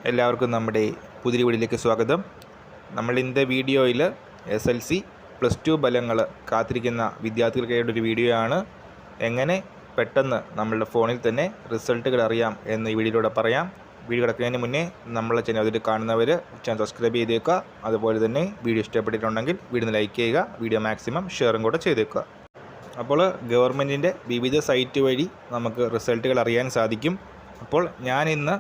എല്ലാവർക്കും നമ്മുടെ പുതിയ വീഡിയോയിലേക്ക് സ്വാഗതം. നമ്മൾ ഇന്നത്തെ വീഡിയോയിൽ SLC +2 ഫലങ്ങൾ കാത്തിരിക്കുന്ന വിദ്യാർത്ഥികൾക്കായിട്ട് ഒരു വീഡിയോ ആണ്. എങ്ങനെ പെട്ടെന്ന് നമ്മളുടെ ഫോണിൽ തന്നെ റിസൾട്ടുകൾ അറിയാം എന്ന് ഈ വീഡിയോയിലൂടെ പറയാം. വീഡിയോ കിടക്കുന്നതിന് മുന്നേ നമ്മളെ ചാനൽ അതിൽ കാണുന്നവർ ചാനൽ സബ്സ്ക്രൈബ് ചെയ്തേക്കുക. അതുപോലെ തന്നെ വീഡിയോ ഇഷ്ടപ്പെട്ടിട്ടുണ്ടെങ്കിൽ വീഡിയോ ലൈക്ക് ചെയ്യുക, വീഡിയോ മാക്സിമം ഷെയറും കൂടെ ചെയ്തേക്കുക. അപ്പോൾ ഗവൺമെൻറ്റിൻ്റെ വിവിധ സൈറ്റ് വഴി നമുക്ക് റിസൾട്ടുകൾ അറിയാൻ സാധിക്കും. അപ്പോൾ ഞാൻ ഇന്ന്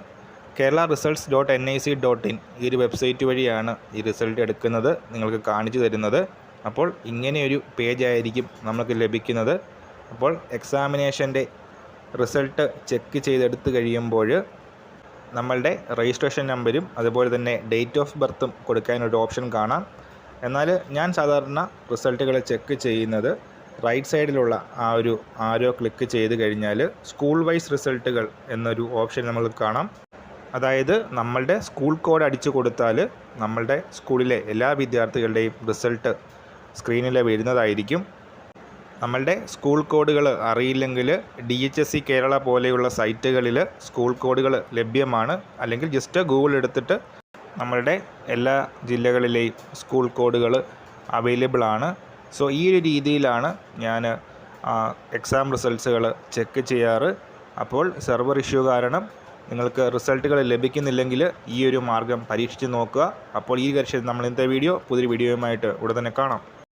kerala-results.nic.in ഈ ഒരു വെബ്സൈറ്റ് വഴിയാണ് ഈ റിസൾട്ട് എടുക്കുന്നത്, നിങ്ങൾക്ക് കാണിച്ചു തരുന്നത്. അപ്പോൾ ഇങ്ങനെയൊരു പേജ് ആയിരിക്കും നമുക്ക് ലഭിക്കുന്നത്. അപ്പോൾ എക്സാമിനേഷൻ്റെ റിസൾട്ട് ചെക്ക് ചെയ്തെടുത്ത് കഴിയുമ്പോൾ നമ്മളുടെ രജിസ്ട്രേഷൻ നമ്പരും അതുപോലെ തന്നെ ഡേറ്റ് ഓഫ് ബർത്തും കൊടുക്കാനൊരു ഓപ്ഷൻ കാണാം. എന്നാൽ ഞാൻ സാധാരണ റിസൾട്ടുകൾ ചെക്ക് ചെയ്യുന്നത് റൈറ്റ് സൈഡിലുള്ള ആ ഒരു ആരോ ക്ലിക്ക് ചെയ്ത് കഴിഞ്ഞാൽ സ്കൂൾ വൈസ് റിസൾട്ടുകൾ എന്നൊരു ഓപ്ഷൻ നമുക്ക് കാണാം. അതായത് നമ്മളുടെ സ്കൂൾ കോഡ് അടിച്ചു കൊടുത്താൽ നമ്മളുടെ സ്കൂളിലെ എല്ലാ വിദ്യാർത്ഥികളുടെയും റിസൾട്ട് സ്ക്രീനിൽ വരുന്നതായിരിക്കും. നമ്മളുടെ സ്കൂൾ കോഡുകൾ അറിയില്ലെങ്കിൽ DHSC കേരള പോലെയുള്ള സൈറ്റുകളിൽ സ്കൂൾ കോഡുകൾ ലഭ്യമാണ്. അല്ലെങ്കിൽ ജസ്റ്റ് ഗൂഗിൾ എടുത്തിട്ട് നമ്മളുടെ എല്ലാ ജില്ലകളിലെയും സ്കൂൾ കോഡുകൾ അവൈലബിൾ ആണ്. സോ ഈ ഒരു രീതിയിലാണ് ഞാൻ എക്സാം റിസൾട്ട്സുകൾ ചെക്ക് ചെയ്യാറ്. അപ്പോൾ സെർവർ ഇഷ്യൂ കാരണം നിങ്ങൾക്ക് റിസൾട്ടുകൾ ലഭിക്കുന്നില്ലെങ്കിൽ ഈ ഒരു മാർഗ്ഗം പരീക്ഷിച്ച് നോക്കുക. അപ്പോൾ ഈ നമ്മൾ ഇന്നത്തെ പുതിയൊരു വീഡിയോയുമായിട്ട് ഉടൻ തന്നെ കാണാം.